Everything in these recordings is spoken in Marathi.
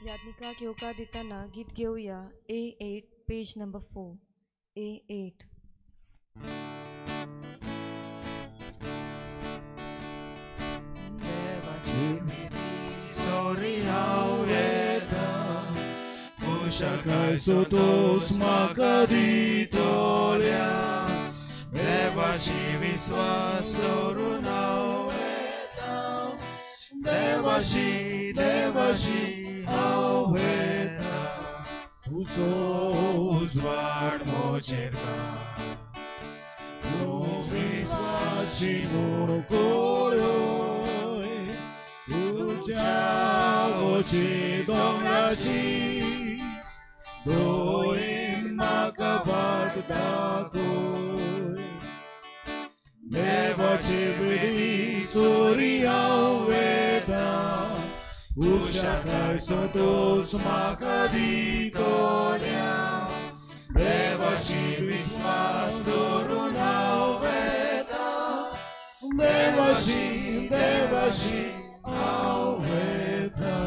याज्ञिकाक येवकार दिताना गीत घेऊया A8 page number 4 A8. Ushakaj sotos makaditolia Devashi viswas dorunauetam Devashi auetam Usos varmocherka Tu viswashi mokoyoi Tuja ochi dongrachi Doim makabat dakoi Devachi bidi surya veda Ushakai sotos makaditolia Devachi vismas dorunau veda Devachi aveda.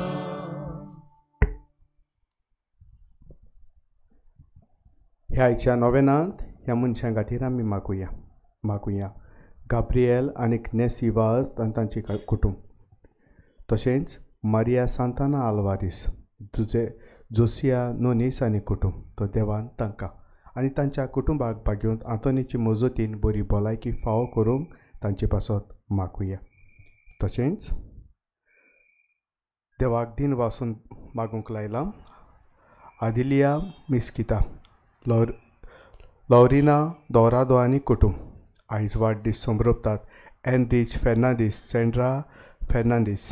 ह्या आयच्या नोवेनांत ह्या मनशां खातीर आमी मागुया गाब्रिएल आनी नेसी वाज तांची कुटुंब तशेंच मारिया सांताना आल्वारीस जोसिया नोनीस आनी कुटुंब तो देवान तांकां आनी तांच्या कुटुंबाक भाग्योंत आंतोनीची मजतीन बरी भलायकी फावो करूंक तांचे पासत मागुया. तशेंच देवाक दिन वासून मागूंक लायला आदिलिया मिस्किता लॉरिना दोरादो आनी कुटुंब आयज वाडदीस संभ्रमतात एनरिच फेर्नांदीस सेंड्रा फेर्नांदीस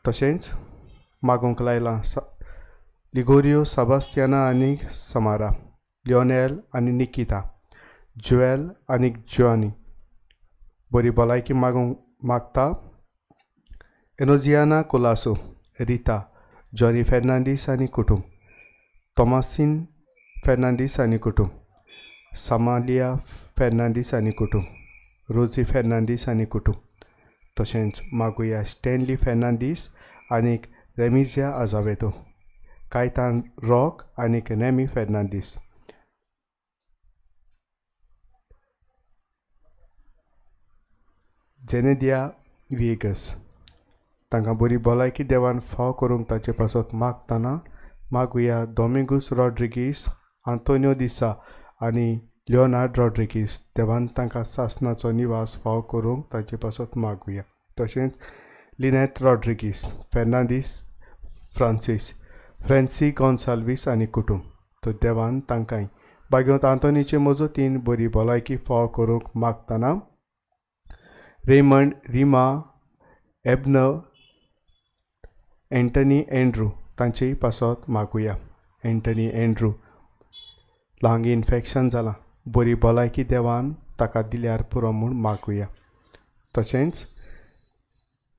तशेंच मागूंक लायला लिगोरियो साबास्तियाना आनी समारा लिओनेल आनी निकिता जुएल आनी जोआनी बरी भलायकी मागता एनोजियाना कोलासो रिता जॉनी फेर्नांदीस आनी कुटुंब तोमासीन फेर्नांदीस आनी कुटुंब सामालिया फेर्नांदीस आनी कुटुंब रोजी फेर्नांदीस आनी कुटुंब तशेंच मागुया स्टॅनली फेर्नांदीस आनीक रेमिजिया आजावेतो कायतान रॉक आनीक नेमी फेर्नांदीस जेनेदिया विएगस तांकां बरी भलायकी देवान फाव करूंक ताचे पासत मागतना मागुया डॉमिंगूस रॉड्रिगीस आंतोनियो दिसा आनी लिओनार्ड रॉड्रिगीस देवान तांकां सासनाचो निवास फाव करूंक ताचे पासत मागुया. तशेंच लिनेट रॉड्रिगीस फेर्नांदीस फ्रांसी गॉन्साल्वीस आनी कुटुंब तो देवान तांकांय भाग्योंत आंतोनीचे मजतीन बरी भलायकी फाव करूंक मागतना रेमंड रिमा एबनव एंटनी एंड्रू तांचेय पासत मागुया. एंटनी एंड्रू ल्हान इन्फेक्शन जालां बरी भलायकी देवान ताका दिल्यार पुरो म्हूण मागुया. तशेंच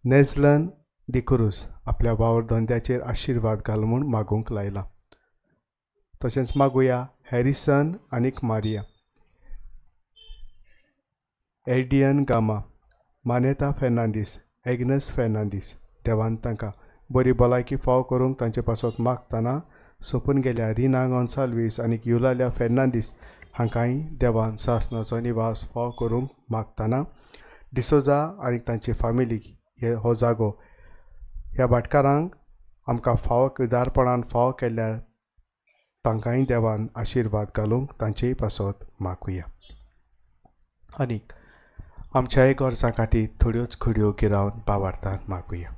नेझलन दिकुरूस आपल्या वावर धंद्याचेर आशिर्वाद घाल म्हूण मागूंक लायला. तशेंच मागुया हॅरिसन आनीक मारिया एडियन गामा मानेता फेर्नांदीस एग्नस फेर्नांदीस देवान तांकां बरी भलायकी फाव करूंक तांचे पासत मागतना सोंपून गेल्या रिना गॉन्साल्वीस आनीक युलालिया फेर्नांदीस हांकांय देवान सासनाचो निवास फाव करूंक मागतना डिसोजा आनीक तांची फामिली हो जागो ह्या भाटकारांक आमकां उदारपणान फाव केल्यार तांकांय देवान आशिर्वाद घालूंक तांचेय पासत मागुया. आनीक आमच्याय गोरसां खातीर थोड्योच खडयो गिरावन भावार्थान मागुया.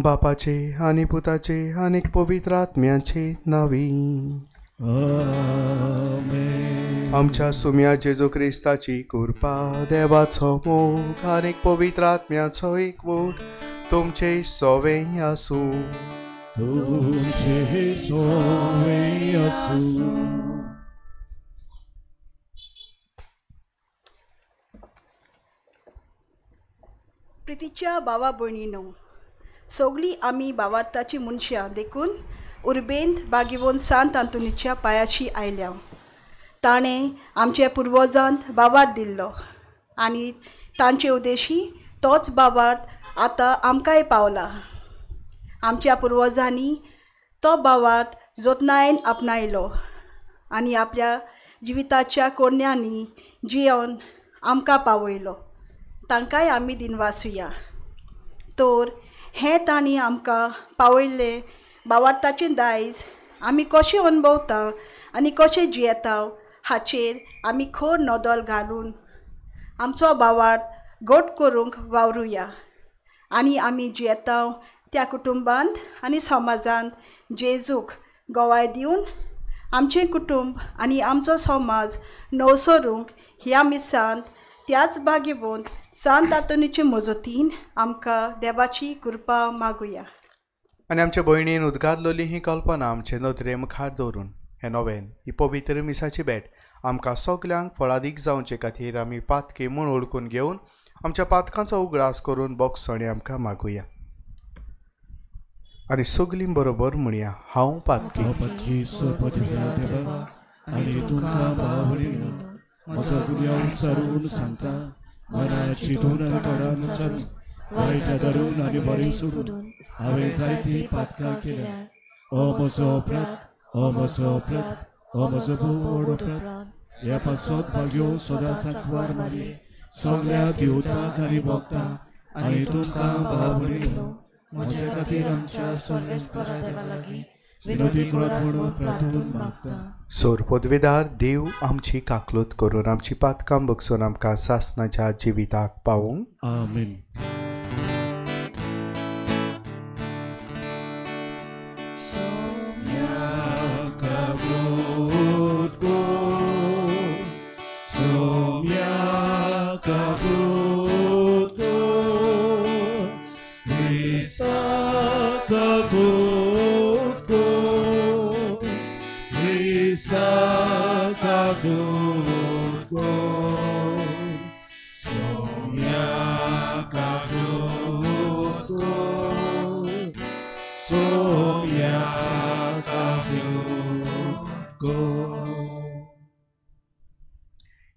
बापाचे आनी पुताचे आनीक पवित्र आत्म्याचे नांवी आमेन. आमच्या सुम्या जेजू क्रिस्ताची कृपा देवाचो मोग आनीक पवित्र आत्म्याचो एकवट तुमचे सोवें आसूं. तुमचे सोवें आसूं. प्रितीच्या भावा भयणीनो सगळीं आमी भावार्थाची मनशां देखून उर्बेंत बागिवोन सांत आंतोनीच्या पांयाची आयल्या. ताणें आमच्या पुर्वजांत भावार्थ दिल्लो आनी तांचे उद्देशी तोच भावार्थ आतां आमकांय पावला. आमच्या पुर्वजांनी तो भावार्थ जतनायेन आपणायलो आनी आपल्या जिविताच्या कोण्यांनी जियोन आमकां पावयलो. तांकांय आमी दिनवासुया. तर हें तांणी आमकां पावयल्ले भावार्थाचें दायज आमी कशें अणभवता आनी कशें जियेता हाचेर आमी खर नदर घालून आमचो भावार्थ घट करूंक वावरुया आनी आमी जियेता त्या कुटुंबांत आनी समाजांत जेजूक गोवाय दिवन आमचें कुटुंब आनी आमचो समाज नवसरूंक ह्या मिसांत त्याच भाग्यवंत सांत आंतोनीचे मजतीन आमकां देवाची कृपा मागुया. आनी आमच्या भयणीन उद्गारलोली ही कल्पना आमचे नदरे मुखार दवरून हे नवेन ही पवित्र मिसाची भेट आमकां सगल्यांक फळादीक जावचे खातीर आमी पातकी म्हूण ओळखून घेवन आमच्या पातकांचो उगडास करून बोगसणी आमकां मागुया. आनी सगलीं बरोबर म्हणया, हांव पातकी. पत्की सोपतिव्या देवा आनी तुमकां भावणीनो म्हजो गुन्यांव उच्चारून सांगता. मना चिंतून आनी तोंडान उच्चारून वायट धरून आनी बरें सोडून हांवें जायतीं पातकां केल्यात. ओ म्हजो अपराध, ओ म्हजो अपराध, ओ म्हजो व्हड अपराध. ह्या पासत भाग्यो सदांच आंकवार मारले सगळ्या देवतांक आनी भक्तांक आनी तुमकां भावणीनो म्हजे खातीर आमच्या सर्वेस्परा देवा लागीं विनोदी करात म्हणून प्रार्थून मागता. सोर पदवेदार देव आमची काकलूत करून आमची पातकां बगसून आमकां सासणाच्या जिविताक पावूंक. आमीन.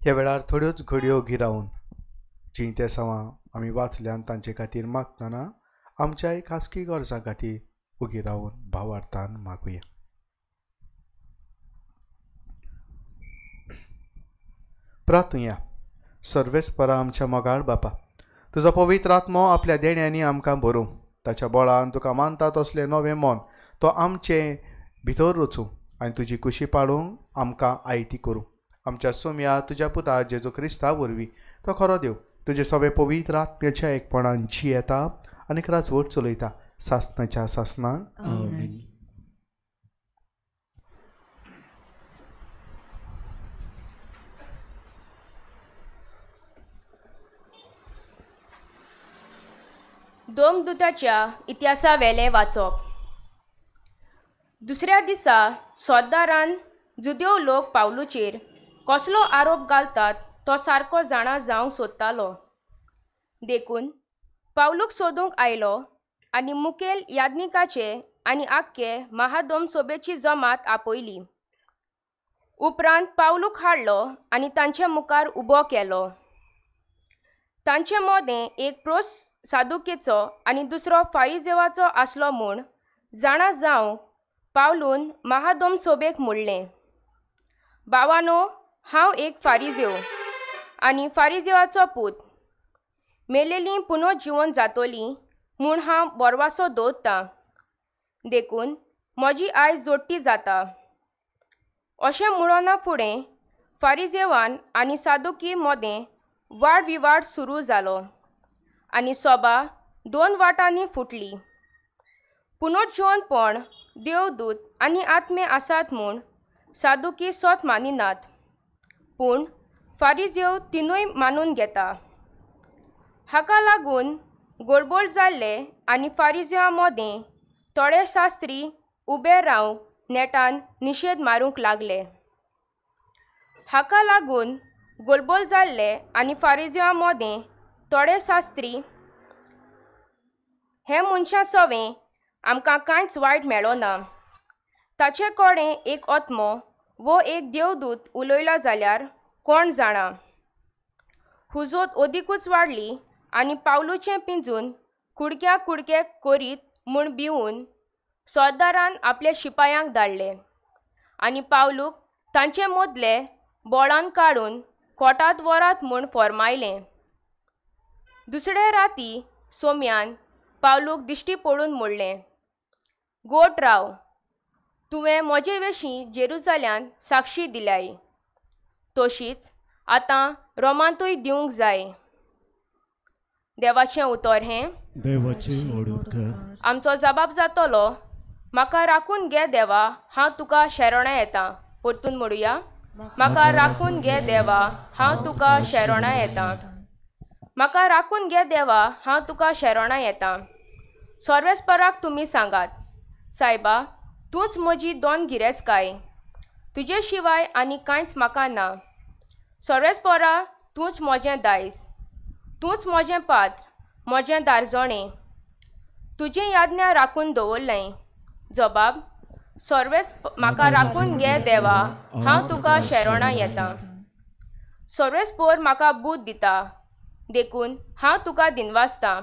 ह्या वेळार थोड्योच घडयो गिरावन जी ते सवां आमी वाचल्यान तांचे खातीर मागतना आमच्या खासगी गरजां खातीर उगी रावन भावार्थान मागुया. प्रार्थुया. सर्वेस्परा आमच्या मोगाळ बापा, तुजो पवित्र आत्मो आपल्या देण्यांनी आमकां भरूं. ताच्या बळान तुका मानता तसलें नवें मन तो आमचे भितर रचूं आनी तुजी खुशी पाडूंक आमकां आयती करूं. आमच्या सोम्या तुज्या पुता जेजू क्रिस्ता वरवीं तो खरो देव तुजे सगळे पवित्र आत्म्याच्या एकपणान जियेता आनी राजवट चलयता सासणाच्या सासणान. आमीन. दोमदूताच्या इतिहासा वेले वाचप. दुसऱ्या दिसा सोद्दारान जुदेव लोक पावलूचेर कसलो आरोप घालतात तो सारको जाणा जावंक सोदतालो. देखून पावलूक सोदूंक आयलो आनी मुखेल याज्ञिकाचे आनी आख्खे महादोम सोबेची जमात आपयली. उपरांत पावलूक हाडलो आनी तांचे मुखार उबो केलो. तांचे मोदें एक प्रोस सादुकेचो आनी दुसरो फारिजेवाचो आसलो म्हूण जाणा जावंक पावलून महादोम सोबेक म्हणलें, भावानो, हांव एक फारिजेव आनी फारिजेवाचो पूत. मेलेलीं पुनर्जीवन जातलीं म्हूण हांव बोरवासो दवरतां. देखून म्हजी आयज जोडटी जाता. अशें म्हणना फुडें फारिजेवान आनी सादुकी मोदें वाड विवाड सुरू जालो आनी सभा दोन वाटांनी फुटली. पुनर्जीवनपण, देवदूत आनी आत्मे आसात म्हूण सादुकी सोत मानिनात, पूण फारिजेव तिनूय मानून घेता. हाका लागून गोडबोळ जाल्ले आनी फारिजेवा मोदें थोडे शास्त्री उबे रावंक नेटान निशेध मारूंक लागले. हाका लागून गोडबोळ जाल्ले आनी फारिजेवा मोदें थोडे शास्त्री हे मनशा सोवें आमकां कांयच वायट मेळो ना. ताचे कडेन एक आत्मो वो एक देवदूत उलयला जाल्यार कोण जाणा. हुजोत ओदीकूच वाडली आनी पावलूचें पिंजून कुडक्या कुडके करीत म्हूण भिवून सरदारान आपल्या शिपायांक धाडले आनी पावलूक तांचे मदले बोळान काडून कोटांत व्हरात म्हूण फर्मायलें. दुसरे राती सोम्यान पावलूक दिश्टी पडून म्हणलें, गोट राव, तुवें म्हजे विशीं जेरुसाल्यान साक्षी दिल्याय, तशीच आतां रोमांतूय दिवंक जाय. देवाचें उतर हें, देवाचे ओडूर कर. आमचो जबाब जातलो, म्हाका राखून घे देवा, हांव तुका शेरोणा येतां. परतून म्हणुया, म्हाका राखून घे देवा, हांव तुका शेरोणा येतां. म्हाका राखून घे देवा, हांव तुका शेरोणा येतां. सर्वेस्पराक तुमी सांगात, सायबा, तूंच म्हजी दोन गिरेस्तकाय, तुजे शिवाय आनी कांयच म्हाका ना. सर्वेस्परा, तूंच म्हजें दायज, तूंच म्हजें पात्र, म्हजें दारजोणें, तुजी याज्ञा राखून दवरलें. जबाब, म्हाका राखून घे देवा, हांव तुका शेरोणा येतां. सर्वेस्पर म्हाका बूद दिता, देखून हांव तुका दिनवासतां.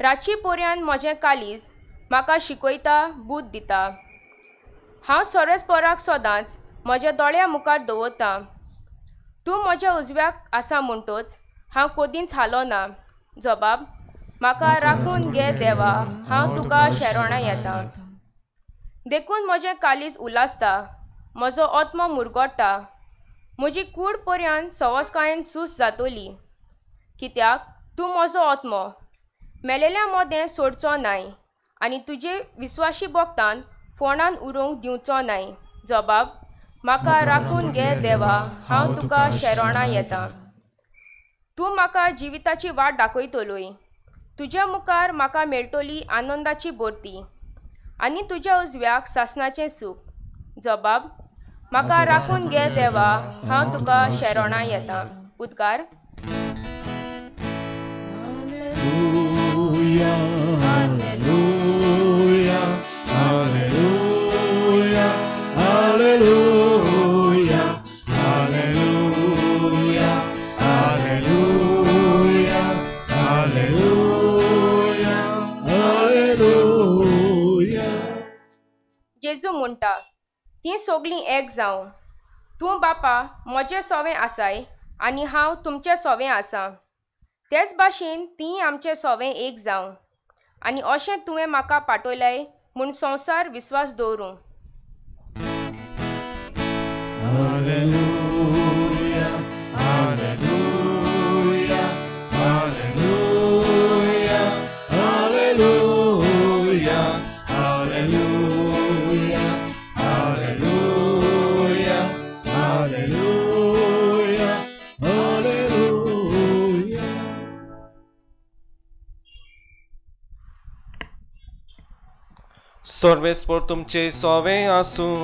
रातची पर्यान म्हजें कालीज म्हाका शिकयता, बूद दिता. हांव सर्वेस्पराक सदांच म्हज्या दोळ्या मुखार दवरतां. तूं म्हज्या उजव्याक आसा म्हणटूच हांव कोदींच हालो ना. जबाब, म्हाका राखून घे देवा, हांव तुका शेरोणा येतां. देखून म्हजें कालीज उलासता, म्हजो आत्मो मुरगोडटा. म्हजी कूड पर्यान सवस्कायेन सूस जातली, कित्याक तूं म्हजो आत्मो मेलेल्या मोदें सोडचो नाय आनी तुजे विस्वाशी भक्तान फोंडान उरूंक दिवचो नाय. जबाब, म्हाका राखून घे देवा, हांव तुका शेरोणा येतां. तूं म्हाका जिविताची वाट दाखयतलोय. तुज्या मुखार म्हाका मेळटली आनंदाची भरती आनी तुज्या उजव्याक सासणाचें सूख. जबाब, म्हाका राखून घे देवा, हांव तुका शेरोणा येतां. उद्गार. जेजू म्हणटा, ती सगळीं एक जावं. तूं बापा म्हजें सोवें आसाय आनी हांव तुमचें सोवें आसां. तेच भाशेन तीं आमचें सोवें एक जावं आनी अशें तुवें म्हाका पाठयलें म्हूण संवसार विस्वास दवरूं. सर्वेस्पर तुमचे सोवें आसूं.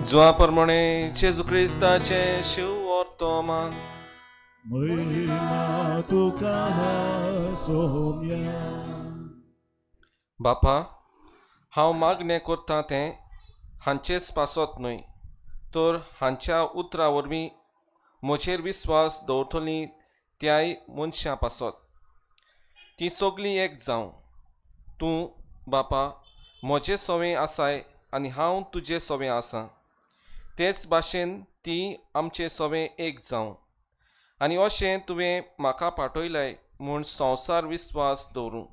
जुआ प्रमाणे जेजू क्रिस्ताचे शिव वर्तमान. बापा, हांव मागणें करतां तें हांचेच पासत न्हय, तर हांच्या उतरा वरवीं म्हजेर विस्वास दवरतलीं त्याय मनशां पासत. ती सगळीं एक जावं. तूं बापा म्हजें सोवें आसाय आनी हांव तुजें सोवें आसां. तेच भाशेन ती आमचें सोवें एक जावं आनी अशें तुवें म्हाका पाठयलें म्हूण संवसार विस्वास दवरूं.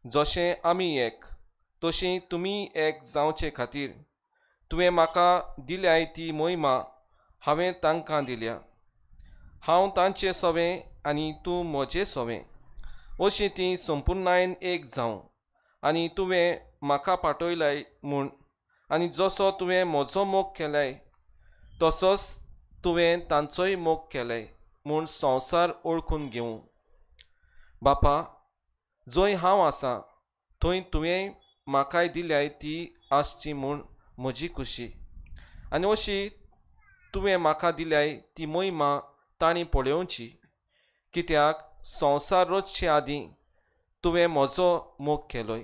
जशें आमी एक, तशीं तुमी एक जावचे खातीर तुवें म्हाका दिल्याय ती मोहिमा हांवें तांकां दिल्या. हांव तांचें सोवें आनी तूं म्हजें सोवें, अशीं तीं संपूर्णायेन एक जावं आनी तुवें म्हाका पाठयलें म्हूण आनी जसो तुवें म्हजो मोग केलें तसोच तुवें तांचोय मोग केलें म्हूण संवसार ओळखून घेवं. बापा, जंय हांव आसां थंय तुवें म्हाकाय दिल्याय ती आसची म्हूण म्हजी खुशी. आनी अशी तुवें म्हाका दिल्याय ती मोहिमा तांणी पळोवची, कित्याक संवसार रचचे आदीं तुवें म्हजो मोग केलोय.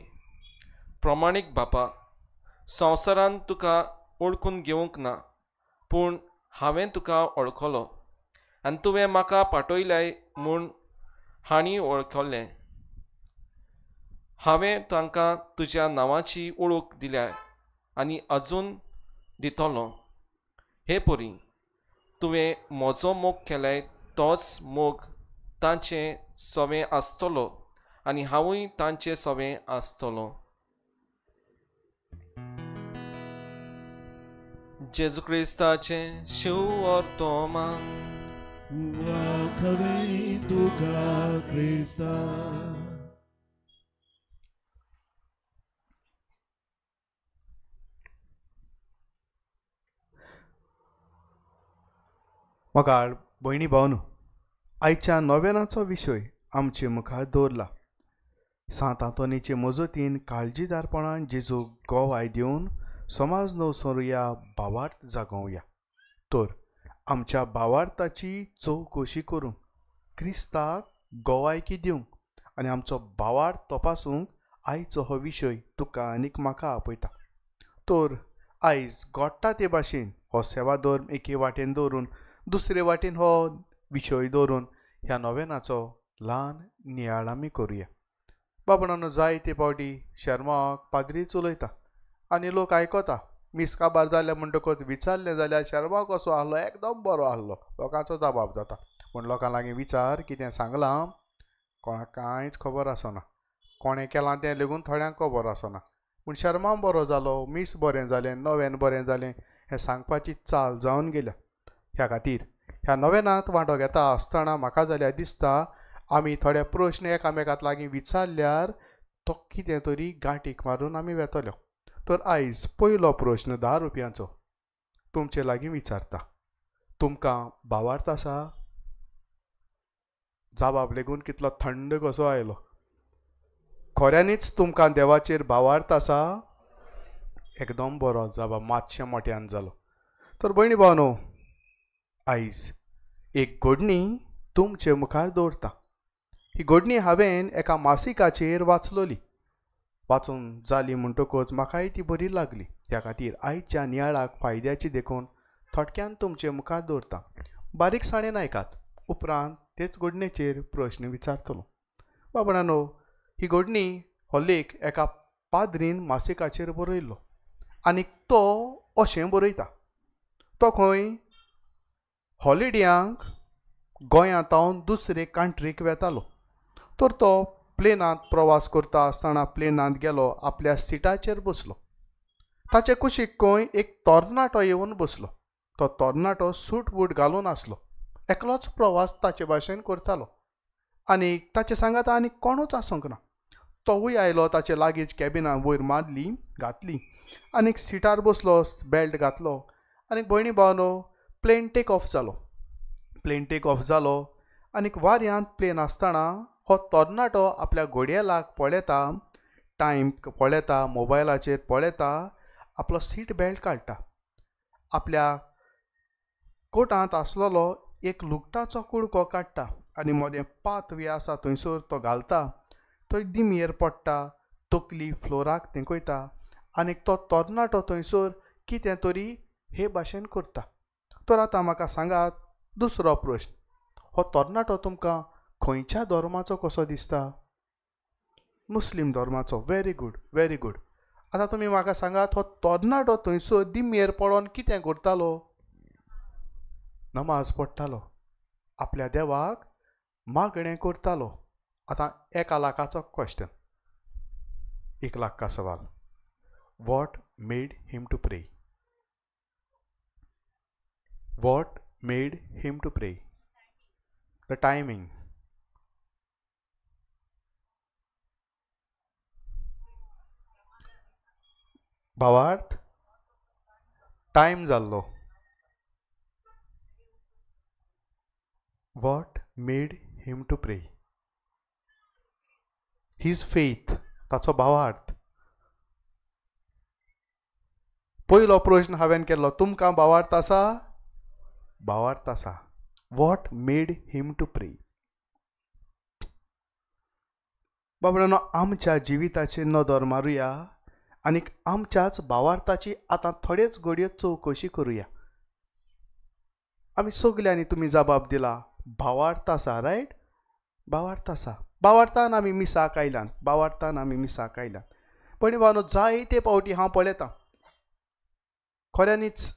प्रमाणीक बापा, संवसारान तुका ओळखून घेवंक ना, पूण हांवें तुका वळखलो आनी तुवें म्हाका पाठयलें म्हूण हांणी वळखले. हांवें तांकां तुज्या नांवाची वळख दिल्या आनी अजून दितलो. हे परी तुवें म्हजो मोग केल्याय तोच मोग तांचें सोवें आसतलो आनी हांवूय तांचें सोवें आसतलो. जेजू क्रिस्ताचें शिव तोमा Wakaveni tuka Krista. मोगाळ भयणी भावनो, आयच्या नव्यानाचो विशय आमचे मुखार दवरला. सांत आंतोनीचे मजतीन काळजीदारपणान जेजूक गोवाय दिवन समाज नवसरुया भावार्थ जागोवया. तर आमच्या भावार्थाची चवकशी करूंक क्रिस्ताक गोवायकी दिवंक आनी आमचो भावार्थ तपासूंक आयचो हो विशय तुका आनीक म्हाका आपयता. तर आयज घडटा ते भाशेन हो सेवा धर्म एके वाटेन दवरून दुसरे वाटेन हो विशय दवरून ह्या नव्यानाचो ल्हान नियाळ आमी करुया. बाबणानो, जायते फावटी शर्माक पाद्रीच उलयता आनी लोक आयकता. मीस काबार जाले म्हणटकच विचारलें जाल्यार शर्मा कसो आहलो, एकदम बरो आहलो, लोकांचो जबाब जाता. पूण लोकां लागीं विचार कितें सांगलां कोणाक कांयच खबर आसना. कोणें केलां तें लेगून थोड्यांक खबर आसना. पूण शर्मा बरो जालो, मीस बरें जालें, नव्यान बरें जालें हें सांगपाची चाल जावन गेल्या. ह्या खातीर ह्या नव्यानांत वांटो घेता आसतना म्हाका जाल्यार दिसता आमी थोडे प्रश्न एकामेकांत लागीं विचारल्यार तो कितें तरी गांठीक मारून आमी वेतल्यो. तर आयज पयलो प्रश्न 10 रुपयांचो तुमचे लागीं विचारता. तुमकां भावार्थ आसा? जबाब लेगून कितलो थंड कसो आयलो. खऱ्यांनीच तुमकां देवाचेर भावार्थ आसा? एकदम बरो जबाब मातशें मोठ्यान जालो. तर भयणी भावनो, आयज एक घडणी तुमचे मुखार दवरता. ही घडणी हांवें एका मासिकाचेर वाचलोली. वाचून जाली म्हणटकच म्हाकाय ती बरी लागली. त्या खातीर आयच्या नियाळाक फायद्याची देखून थोडक्यान तुमचे मुखार दवरता. बारीकसाणेन आयकात, उपरांत तेच घडणेचेर प्रश्न विचारतलो. बाबणानो, ही घडणी हो लेख एका पाद्रीन मासिकाचेर बरयल्लो आनी तो अशें बरयता. तो खंय हॉलिडेयांक गोंयांतावन दुसरे कंट्रीक वेतालो. तर तो प्लेनांत प्रवास करता आसतना प्लेनांत गेलो, आपल्या सिटाचेर बसलो. ताचे कुशीक खंय एक तरणाटो येवन बसलो. तो तरणाटो सूट बूट घालून आसलो. एकलोच प्रवास ताचे भाशेन करतालो आनी ताचे सांगात आनी कोणूच आसूंक ना. तोवूय आयलो, ताचे लागींच कॅबिनां वयर मारली, घातली आनीक सिटार बसलो, बेल्ट घातलो आनी भयणी भावनो, प्लेन टेक ऑफ जालो. प्लेन टेक ऑफ जालो आनीक वाऱ्यांत प्लेन आसतना हो तरणाटो आपल्या घडयेलाक पळयता, टायम पळयता, मोबायलाचेर पळयता, आपलो सीट बेल्ट काडटा, आपल्या कोटांत आसलेलो एक लुगटाचो कुडको काडटा आनी मोदें पातवी आसा थंयसर तो घालता. थंय दिमेर पडटा, तकली फ्लोराक तेंकयता आनीक तो तरणाटो थंयसर कितें तरी हे भाशेन करता. तर आतां म्हाका सांगात दुसरो प्रश्न. हो तरणाटो तुमकां खंयच्या धर्माचो कसो दिसता? मुस्लीम धर्माचो. Very good, very good. आतां तुमी म्हाका सांगात, हो तरणाटो थंयसर दिमेर पडोन कितें करतालो? नमाज पडटालो, आपल्या देवाक मागणें करतालो. आतां 1 लाखाचो क्वेश्चन, 1 लाख का सवाल. What made him to pray? What made him to pray? The timing. भावार्थ? टायम जाल्लो. What made him to pray? His faith. ताचो भावार्थ. पयलो प्रश्न हांवें केल्लो, तुमकां भावार्थ आसा? भावार्थ आसा. वॉट मेड हिम टू प्रे? बाबड्यानो, आमच्या जिविताचेर नदर मारुया आनीक आमच्याच भावार्थाची आतां थोडेच घडयो चवकशी करुया. आमी सगल्यांनी तुमी जबाब दिला भावार्थ आसा, रायट? बावार्थ आसा. बावार्थान आमी मिसाक आयल्यान, बावार्थान आमी मिसाक आयल्यान. पण बानो जायते फावटी हांव पळयतां खऱ्यांनीच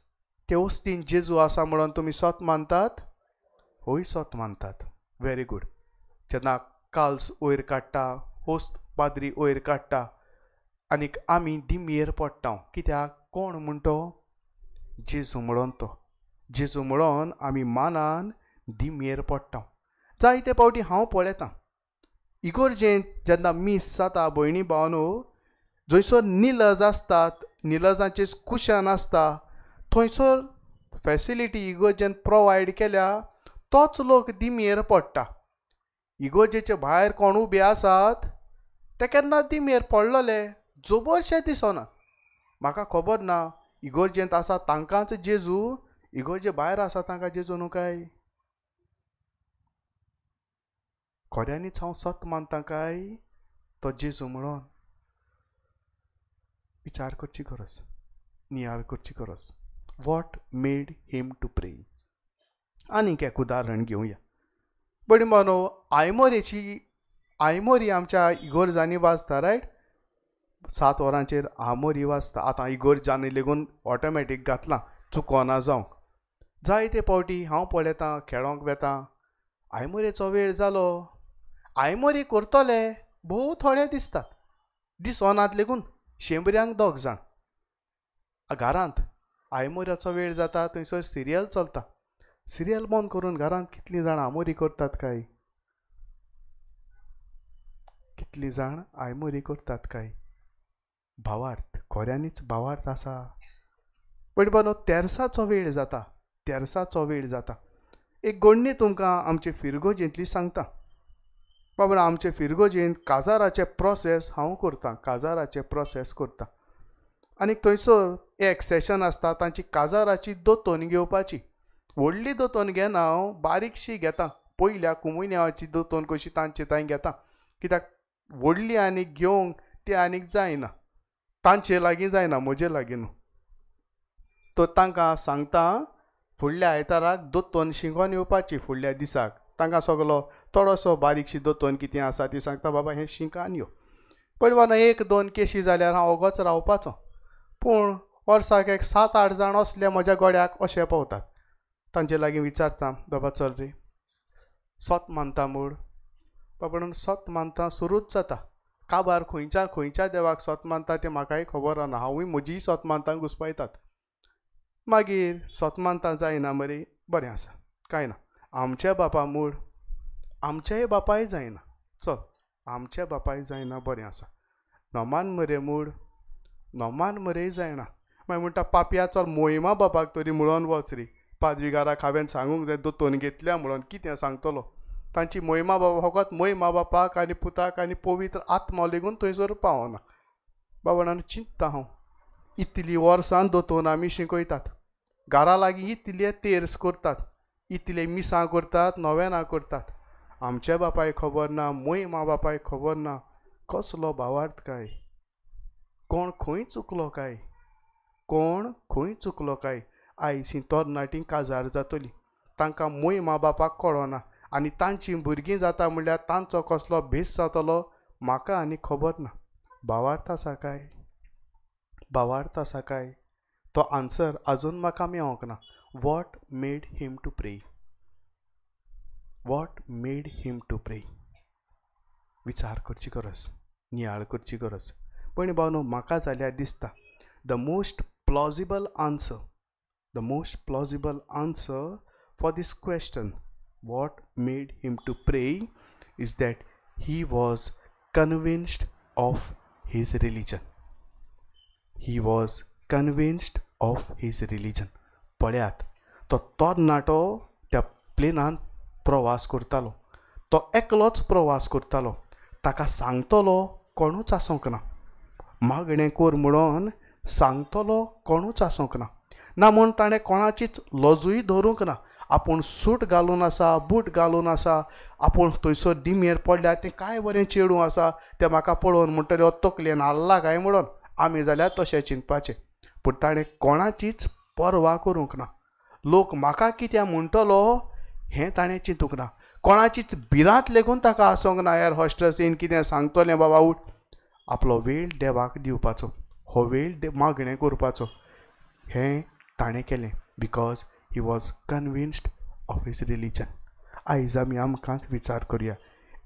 ते वस्तीन जेजू आसा म्हणून तुमी सत मानतात? होय, सत मानतात. Very good. जेन्ना काल्स वयर काडटा, होस्त पाद्री वयर काडटा आनीक आमी दिमयेर पडटा. कित्याक? कोण म्हण तो? जेजू म्हणून तो. जेजू म्हणून आमी मानान दिमयेर पडटा. जायते फावटी हांव पळयतां इगोर्जेंत जेन्ना मीस जाता भयणी भावांनो, जंयसर निलज आसतात, निलजांचेर कुशन आसता, थंयसर फॅसिलिटी इगोर्जेन प्रोवायड केल्या तोच लोक दिमयेर पडटा. इगोर्जेचे भायर कोण उबे आसात ते केन्ना दिमयेर पडलेले जोबरशें दिसना. म्हाका खबर ना इगोर्जेंत आसा तांकांच जेजू, इगोर्जे भायर आसा तांकां जेजू न्हू काय? खऱ्यांनीच हांव सत मानतां काय तो जेजू म्हणून? विचार करची गरज, नियाळ करची गरज. वॉट मेड हिम टू प्रे? आनीक एक उदाहरण घेवया. बडी मानो आयमोरी आमच्या इगोर्जांनी वाजता, रायट? 7 वरांचेर आमोरी वाजता. आतां इगोर्जांनी लेगून ऑटोमॅटीक घातलां, चुकोना जावंक. जायते फावटी हांव पळयतां, खेळोंक वेतां, आयमोरेचो वेळ जालो, आयमोरी करतले भोव थोडे दिसतात. दिसोनात लेगून शेंबऱ्यांक 2 जाण. घरांत आयमोऱ्याचो वेळ जाता, थंयसर सिरियल चलता. सिरियल बंद करून घरांत कितलीं जाण आमोरी करतात काय? कितलीं जाण आयमोरी करतात काय? भावार्थ, खऱ्यांनीच भावार्थ आसा. पण बानो तेरसाचो वेळ जाता, तेरसाचो वेळ जाता. एक गोडणी तुमकां आमचे फिरगोजेंतली सांगता. बाबा आमचे फिरगोजेंत काजाराचे प्रोसेस हांव करतां, काजाराचे प्रोसेस करतां. आनी थंयसर एक सेशन आसता तांची काजाराची दोतोन घेवपाची. व्हडली दोतोन घेना, हांव बारीकशी घेतां. पयल्या कुमुन्याची दोतोन कशी तांचे थंय घेतां. कित्याक व्हडली आनीक घेवंक ती आनीक जायना. तांचे लागीं जायना, म्हजे लागीं न्हू. तो तांकां सांगता फुडल्या आयताराक दोतोन शिंगोन येवपाची. फुडल्या दिसाक तांकां सगलो थोडोसो बारीकशी दोतोन कितें आसा ती सांगता, बाबा हें शिंकान यो. पण बाबा 1-2 केशी जाल्यार हांव ओगोच रावपाचो. पूण वर्साक एक 7-8 जाण असले म्हज्या गोड्याक अशे पावतात. तांचे लागीं विचारता, बाबा चल रे, सत मानता म्हूण. बाबा सत मानता सुरूच जाता. काबार खंयच्या देवाक सत मानता तें म्हाकाय खबर ना. हांवूय म्हजी सत मानतांक घुस्पयतात. मागीर सत मानता जायना मरे, बरें आसा, कांय ना. आमच्या बापा मूड, आमच्याय बापाय जायना, चल आमच्या बापाय जायना, बरें आसा. नोमान मरे मूड, नोमान मरे जायना. मागीर म्हणटा पापया चल मोहिमा बापाक तरी म्हणून वच रे. पाद्रीगाराक हांवें सांगूंक जाय दोतोन घेतल्या म्हणून, कितें सांगतलो. तांची मोहिमा बाबा फकत मोहिमा बापाक आनी पुताक आनी पवित्र आत्मा लेगून थंयसर पावना. बाबा चिंतता हांव, इतलीं वर्सां दोतोन आमी शिकयतात, घरा लागीं इतले तेर्स करतात, इतले मिसां करतात, नोवेनां करतात. आमच्या बापाय खबर ना, मोहिमा बापाय खबर ना. कसलो भावार्थ काय? कोण खंय चुकलो काय? कोण खंय चुकलो काय? आयची तरणाटीं काजार जातलीं. तांकां मोहिमा बापाक कळना आनी तांचीं भुरगीं जाता म्हणल्यार तांचो कसलो भेस जातलो म्हाका आनी खबर ना. भावार्थ आसा काय? भावार्थ आसा काय? तो आन्सर आजून म्हाका मेळोंक ना. What made him to pray? What made him to प्रे? विचार करची गरज, नियाळ करची गरज. पण भावनो म्हाका जाल्यार दिसता the most plausible answer for this question, what made him to pray, is that he was convinced of his religion. He was convinced of his religion. पळयात, तो तरणाटो त्या प्लेनान प्रवास करतालो. तो एकलोच प्रवास करतालो. ताका सांगतलो कोणूच आसोंक ना. मागणें कोर म्हणून सांगतलो कोणूच आसोंक ना. ना म्हूण ताणें कोणाचीच लजूय धरूंक ना. आपूण सूट घालून आसा, बूट घालून आसा, आपूण थंयसर दिमेर पडल्यार तें काय बरें चेडूं आसा तें म्हाका पळोवन म्हणटलें हो तकलेन हाल्ला काय म्हणून आमी जाल्यार तशें चिंतपाचें. पूण ताणें कोणाचीच पर्वा करूंक ना. लोक म्हाका कितें म्हणटलो हें ताणें चिंतूंक ना. कोणाचीच भिरांत लेगून ताका आसोंक ना यार हॉस्टसीन कितें सांगतलें बाबा उठ. आपलो वेळ देवाक दिवपाचो, हो वेळ मागणें करपाचो हें ताणें केलें because he was convinced of his religion. आयज आमी आमकांच विचार करुया,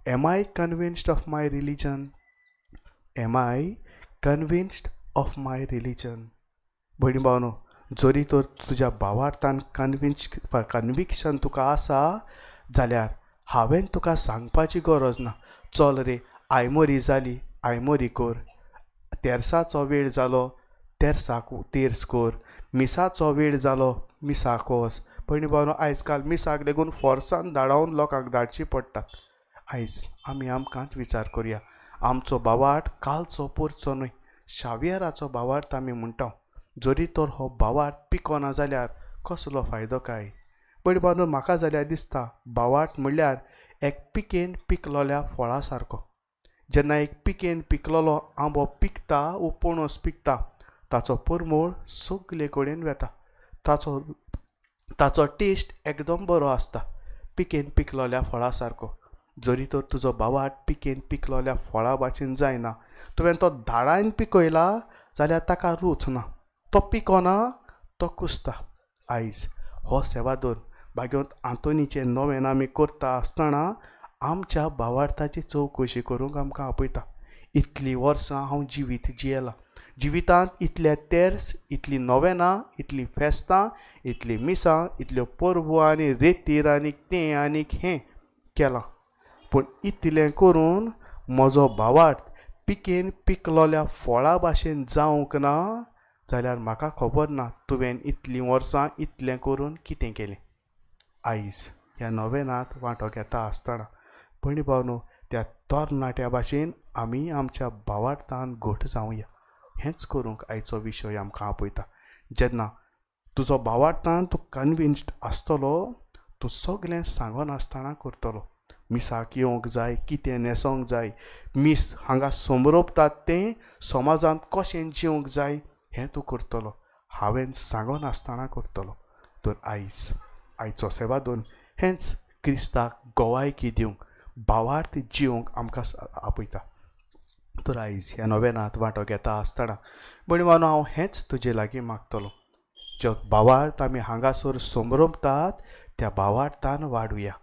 am I convinced of my religion? Am I convinced of my religion? भयणी भावनो, जरी तर तुज्या भावार्थान कन्विक्शन तुका आसा जाल्यार हांवें तुका सांगपाची गरज ना, चल रे आयमोरी जाली आयमोरी कोर, तेर्साचो वेळ जालो तेर्साक तेर्स कोर, मिसाचो वेळ जालो मिसाक वच. भयणी भावनो, आयज काल मिसाक लेगून फोर्सान धाडावन लोकांक धाडची पडटात. आयज आमी आमकांच विचार करुया, आमचो भावार्थ कालचो परचो न्हय, शावियराचो भावार्थ आमी म्हणटा. जरी तर हो भावार्थ पिकोना जाल्यार कसलो फायदो काय? भयणी भावनो, म्हाका जाल्यार दिसता भावार्थ म्हणल्यार एक पिकेन पिकलोल्या फळा सारको. जेन्ना एक पिकेन पिकलोलो आंबो पिकता वो पणस पिकता, ताचो परमळ सगले कडेन वता, ताचो टेस्ट एकदम बरो आसता, पिकेन पिकलोल्या फळा सारको. जरी तर तुजो भावार्थ पिकेन पिकलोल्या फळा भाशेन जायना, तुवें तो धाडान पिकयला जाल्यार ताका रूच ना, तो पिकोना, तो कुसता. आयज हो सेवादोर भाग्यवंत आंतोनीचें नोवेन आमी करता आसतना आमच्या भावार्थाची चवकशी करूंक आमकां आपयता. इतलीं वर्सां हांव जिवीत जियेलां, जिवितांत इतले तेर्स, इतलीं नोवेनां, इतलीं फेस्तां, इतलीं मिसां, इतल्यो परबो आनी रेतीर आनीक तें आनीक हें केलां, पूण इतलें करून म्हजो भावार्थ पिकेन पिकलोल्या फळा भाशेन जावंक ना जाल्यार म्हाका खबर ना तुवें इतलीं वर्सां इतलें करून कितें केलें. आयज ह्या नोवेनांत वांटो घेता आसतना भयणी भावनो, त्या तरणाट्या भाशेन आमी आमच्या भावार्थान घट जावया. हेंच करूंक आयचो विशय आमकां आपयता. जेन्ना तुजो भावार्थान तूं कन्विन्स्ड आसतलो, तूं सगलें सांगोन आसतना करतलो. मिसाक येवंक जाय, कितें न्हेसोंक जाय, मीस हांगा समरोपतात तें समाजांत कशें जिवंक जाय हें तूं करतलो. हांवें सांगोन आसतना करतलो. तर आयचो सेवादोन हेंच क्रिस्ताक गोवायकी दिवंक, भावार्थ जिवंक आमकां आपयता. तर आयज ह्या नोवेनांत वांटो घेता आसतना भयणी भावनो, हांव हेंच तुजे लागीं मागतलो, जो भावार्थ आमी हांगासर समरोपतात त्या भावार्थान वाडुया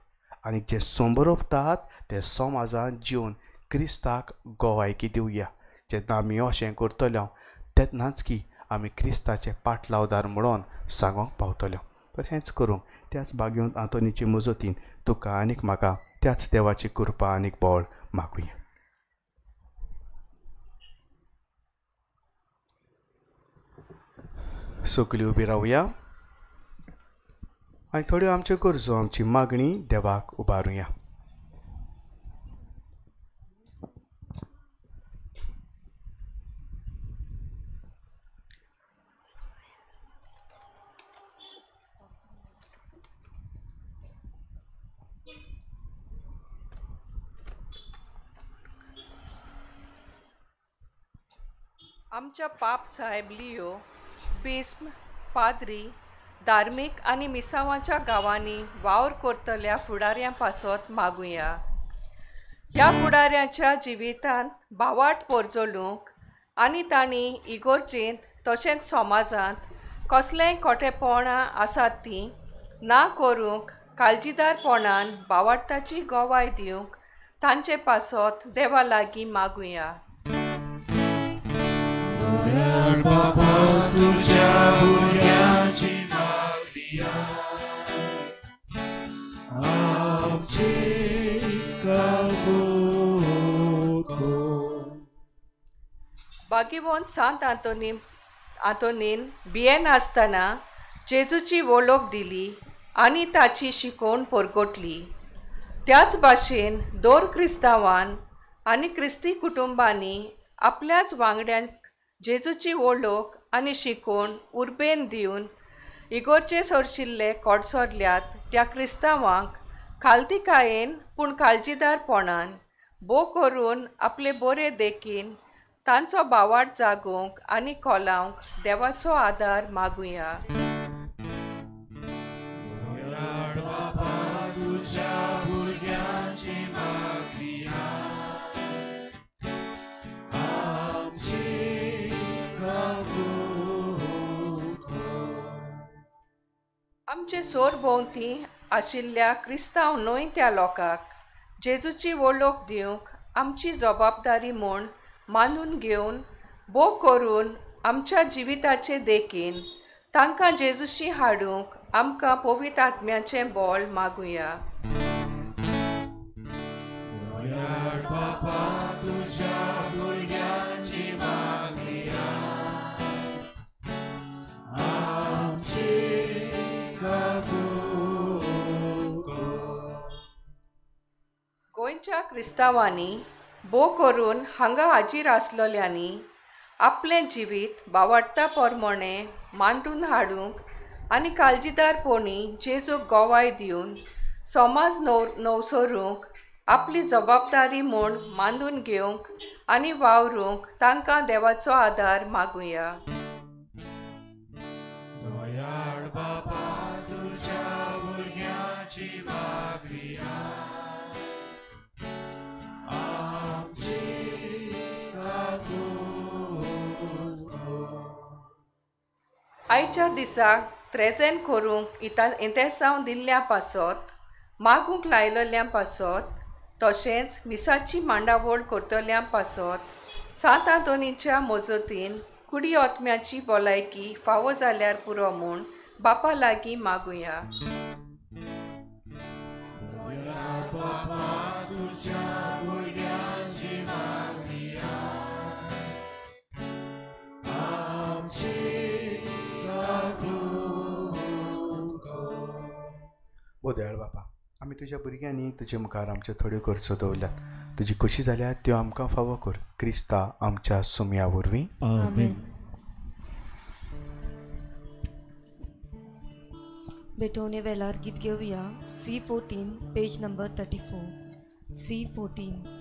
आनी जे समरोपतात ते समाजांत जिवन क्रिस्ताक गोवायकी दिवया. जेन्ना आमी अशें करतलो तेन्नाच की आमी क्रिस्ताचे पाटलावदार म्हणून सांगोंक पावतल्यो. तर हेंच करूंक त्याच भाग्यवंत आंतोनीचे मजतीन तुका आनीक म्हाका त्याच देवाची कृपा आनीक बळ मागुया. सगळीं उबी रावया आनी थोड्यो आमच्यो गरजो, आमची मागणी देवाक उबारुया. आमच्या पाप साहेब लियो, बिस्म, पाद्री, धार्मीक आनी मिसावांच्या गांवांनी वावर करतल्या फुडाऱ्यां पासत मागुया. ह्या फुडाऱ्यांच्या जिवितांत भावार्थ पोरजोलूंक आनी तांणी इगोर्जेंत तशेंच समाजांत कसलेंय खोटेपणां आसात तीं ना करूंक काळजीदारपणान भावार्थाची गोवाय दिवंक तांचे पासत देवा लागीं मागुया. बाबा तुझ्या भुरग्याची मागणिया, आमची काळगोद कर. भाग्यवंत सांत आंतोनीन बियेन आसतना जेजूची वळख दिली आनी ताची शिकोवण परगटली. त्याच भाशेन दोर क्रिस्तांवान आनी क्रिस्ती कुटुंबांनी आपल्याच वांगड्यांक जेजूची वळख आनी शिकोवण उर्बेन दिवन इगोर्चे सरशिल्ले कोडसोरल्यात त्या क्रिस्तांवांक खालतिकायेन पूण काळजीदारपणान भोव करून आपले बरे देखीन तांचो भावार्थ जागोवंक आनी खोलावंक देवाचो आदार मागुया. तुझ्या भुरग्या आमचे सोरभोंवती आशिल्ल्या क्रिस्तांव नोयत्या लोकांक जेजूची वळख दिवंक आमची जबाबदारी म्हूण मानून घेवन भोव करून आमच्या जिविताचे देखीन तांकां जेजूशी हाडूंक आमकां पवित्र आत्म्याचें बळ मागुया. गोंयच्या क्रिस्तांवांनी भोव करून हांगा हाजीर आसलेल्यांनी आपलें जिवीत भावार्था पोरमोणे मांडून हाडूंक आनी काळजीदारपणी जेजूक गोवाय दिवन समाज नवसरूंक आपली जबाबदारी म्हूण मानून घेवंक आनी वावरूंक तांकां देवाचो आदार मागुया. आयच्या दिसाक त्रेजेन करूंक इंतेसांव दिल्ल्या पासत मागूंक लायलेल्या पासत तशेंच मिसाची मांडावळ करतल्या पासत सात आदोनीच्या मजतीन कुडी ओत्म्याची भलायकी फावो जाल्यार पुरो म्हूण बापा लागीं मागुया. ओ दयाळ बापा, आमी तुज्या भुरग्यांनी तुजे मुखार आमच्यो थोड्यो गरजो दवरल्यात. तुजी कशी जाल्यार त्यो आमकां फावो कर. क्रिस्ता आमच्या सुमया वरवीं. आमेन. बेटोने वेलार गीत घेऊया. C14 page number 34. C14.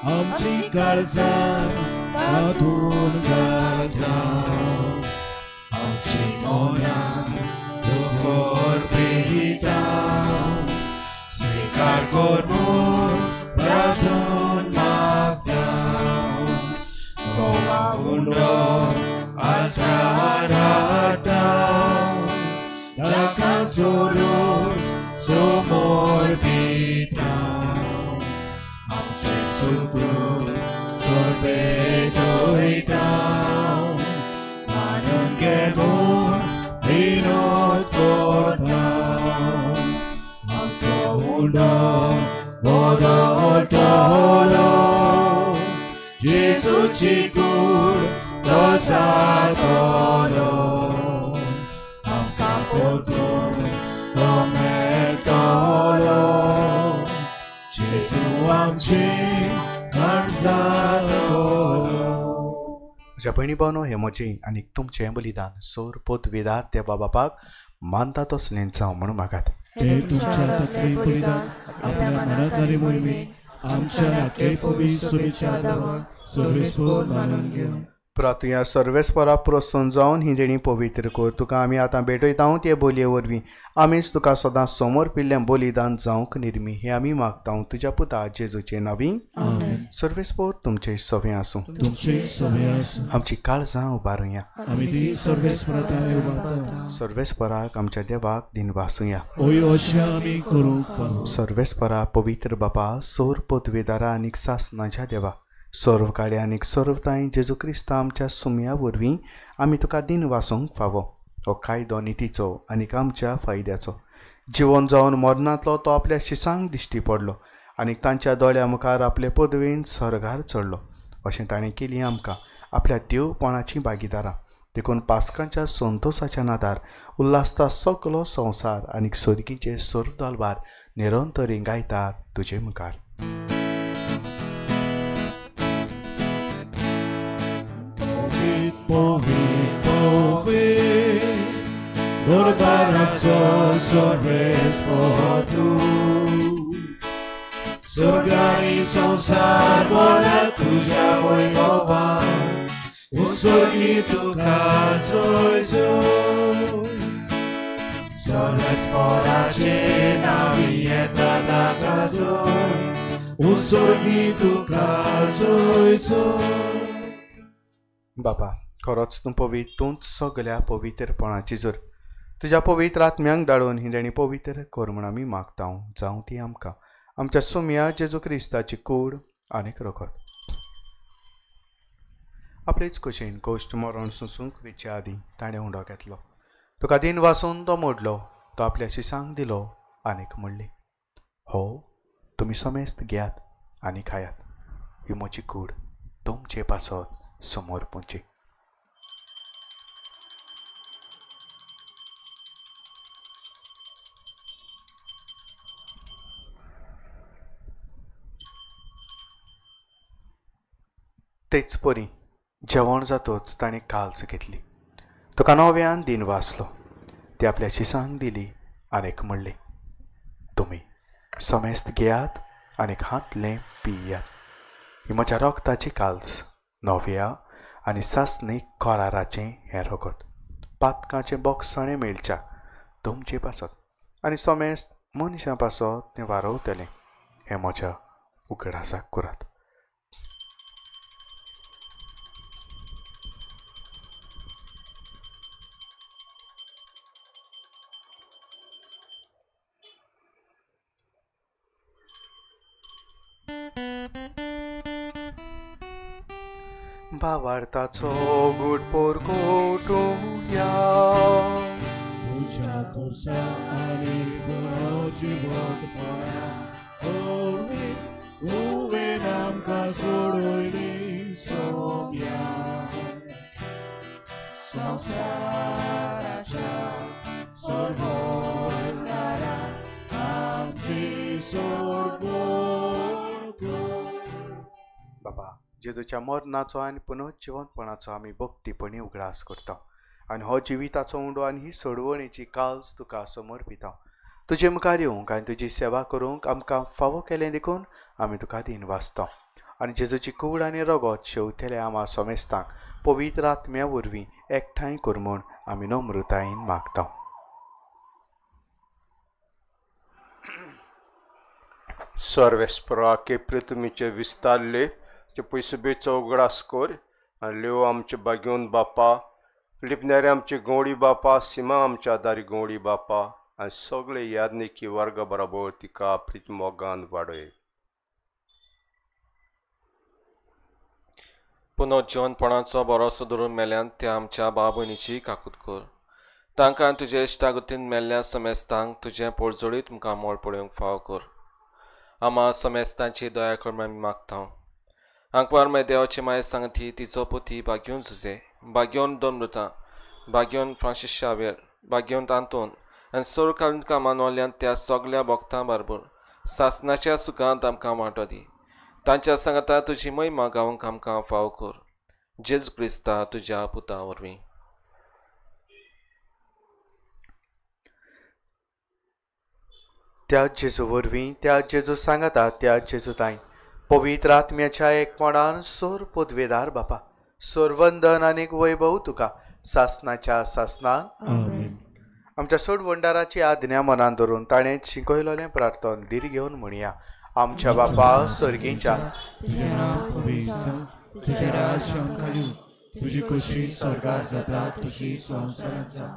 आमची काळजां तातून घालता, आमची मोनां दोतोर प्रेरिता, स्वीकार करून प्रार्थून मागता. गोवा उंडो आल्तार हाडटा, दाकाचो रोस समोर दिता. आमचे सुतून सोडपेट वयता, मानून घेवन विनोद करता. आमचो उंडो बदलतलो, जेजूची कूड तो जातलो. आमकां परतून तो मेळटलो, जेजू आमची काळजां. म्हज्या भयणी भावनो, हें म्हजें आनी तुमचें बलिदान सोर पोत वेदार देवा बापाक मानता तसलें जावं म्हणून मागात. ते तुमच्या हातांतलें बलिदान आपल्या मनांत आनी मोहिमेंत आमच्या नाके पवित्र सुरीच्या दावाक सर्वेस्पर मानून घेवन प्रार्थया सर्वेस्परा प्रोत्साहन जावन ही देणी पवित्र कर. तुका आमी आतां भेटयता ते बोलये वरवीं आमीच तुका सदांच समोर पिल्लें बलिदान जावंक निर्मी. हे आमी मागता तुज्या पुता जेजूचे नांवीं. सर्वेस्पर तुमचे सवें आसूं. तुमचे सवें आसूं. आमची काळजां उबारुया. आमी ती सर्वेस्परांत उबारता. सर्वेस्पराक आमच्या देवाक दिन वासुया. ओय अशें आमी करूंक फावो. सर्वेस्परा पवित्र बापा सोर पोतवेदारा आनीक सासणाच्या देवा सर्व काळे आनीक सर्वताय जेजू क्रिस्त आमच्या सुमया वरवीं आमी तुका दिन वासूंक फावो. हो कायदो नितीचो आनीक आमच्या फायद्याचो. जिवन जावन मरणांतलो तो आपल्या शिसांक दिश्टी पडलो आनीक तांच्या दोळ्या मुखार आपले पदवेन सर्गार चडलो. अशें ताणें केली आमकां आपल्या देवपणाची भागीदारां. देखून पास्कांच्या संतोशाच्या नादार उल्हासता सगलो संवसार आनीक सर्गीचे सर्व दलबार निरंतरी गायतात तुजे मुखार. Gorbarazzo sorrespotu Sorgani संसार बोला तुझ्या वैभवात उसळली तुका जोय जोय सर्वेस्पराचे नावी येता ताका जोय उसळली तुका जोय जोय. बाबा, खरोच तूं पवित्र, तूंच सगळ्या पवित्रपणाची जोर. तुज्या पवित्र आत्म्यांक धाडून ही देणी पवित्र कर म्हूण आमी मागता. जावं ती आमकां आमच्या सुम्या जेजू क्रिस्ताची कूड आनीक रोखड. आपलेच कुशीन गोश्ट मरण सुसूंक विचे आदीं ताणें हुंडो घेतलो. तुका दिन वासून तो मोडलो. तो आपल्या शिसांक दिलो आनीक म्हणली, हो, तुमी समेस्त घेयात आनी खायात. ही म्हजी कूड तुमचे पासत समोर पोंची. तेच परी जेवण जातोच ताणें काल्स घेतली. तुका नव्यान दिन वाचलो. ती आपल्या शिसांक दिली आनीक म्हणली, तुमी समेस्त घेयात आनीक हातलें पियात. ही म्हज्या रोगताची काल्स, नव्या आनी सासणीक कराराचें हें रोगत. पातकाचें बोगसणें मेळच्या तुमचे पासत आनी समेस्त मनशां पासत तें वारवतलें. हें म्हज्या उगडासाक करात. भावार्थाचो गुडपोर कोटुया तुझ्या तुझा आणि बरोची वत पळा होवी उवेन आमकां सोडोयली सोम्या संसाराच्या सोडवणारा आमची सोडवो. बाबा, जेजूच्या मरणाचो आनी पुनर्जिवनपणाचो आमी भक्तीपणी उगडास करता आनी हो जिविताचो उंडो आनी ही सोडवणेची काल्स तुका समर्पिता. तुजे मुखार येवंक आनी तुजी सेवा करूंक आमकां फावो केलें देखून आमी तुका दिन वाचता. आनी जेजूची कूड आनी रगत शेवतेले आमा समेस्तांक पवित्र आत्म्या वरवीं एकठांय कर म्हूण आमी नम्रतायेन मागता. सर्वेस्परा केप्रे तुमीचे विस्तारले ते पयसुबेचो उगडास कर आनी लेव आमचे बागेवन बापा, लिपणारे आमचे गवळी बापा, सिमा आमच्या आदारी गवळी बापा आनी सगळे यादनिकी वर्ग बरोबर तिका प्रीत मोगान वाडय. पुनर्जिवनपणाचो भरोसो धरून मेल्यान त्या आमच्या भाव भयणीची काकूट कर. तांकां तुजे इश्टागतीन मेल्ल्या समेस्तांक तुजें पळजोडीत तुमकां मोळ पळोवंक फाव कर. आमा समेस्तांची दया कर म्हूण आमी मागता. हांगपार मागीर देवाची माय सांगती तिचो पुती बागेवन झुजे, बागेवन दोनमृतां, बागेवन फ्रांसीस शावेर, बागेवन तांतून आनी सोरकालीन कामान वाल्यान त्या सगळ्या भक्तां बरोबर सासणाच्या सुखांत आमकां वांटो दी. तांच्या सांगता तुजी महिमा गावंक आमकां फाव कर. जेजू क्रिस्ता तुज्या पुता वरवीं. त्या जेजू वरवीं, त्या जेजू सांगता, त्या जेजू ताई पवित्र आत्म्याच्या एकपणान सोर पदवेदार बापा, सोर वंदन आनीक वैभव तुका सासणाच्या सासणाक. आमच्या सोडवंडाराची आज्ञा मनान धरून ताणें शिकयलोलें प्रार्थन धीर घेवन म्हणया. आमच्या बापा सर्गीच्या, तुझें नांव पवित्र जावं, तुजें राज्य आमकां येवं, तुजी कशी स्वर्गांत जाता तशी संवसारांत जावं.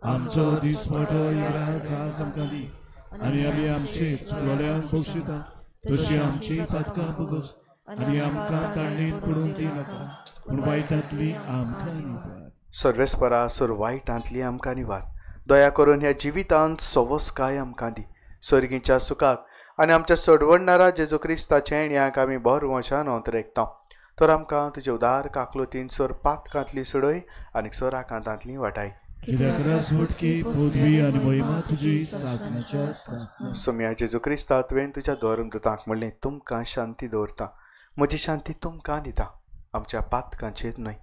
आमचो दिसपटो आज आमकां दी आनी आमी आमचे चुकलोल्यांक बक्षिता तशी आमची पातकां बगस आनी आमकां ताळणेन पडून दिनाका पूण वायटांतली आमकां निवार. सर्वेस्परा सोर वायटांतली आमकां निवार. दया करून ह्या जिवितांत सवस्काय आमकां दी. सर्गीच्या सुखाक आनी आमच्या सोडवणारा जेजू क्रिस्ताच्या येण्याक आमी भर वशान अंतरेकता. तर आमकां तुजे उदार काकलुतीन सोर पातकांतली सोडय आनी सोर आकांतांतली वाटाय. कित्याक राजवटकी पदवी आनी महिमा तुजी सासणाच्या सासणाक. सुम्या जेजू क्रिस्ता तुवें तुज्या धर्मदूतांक म्हणलें, तुमकां शांती दवरता, म्हजी शांती तुमकां दिता. आमच्या पातकांचेर न्हय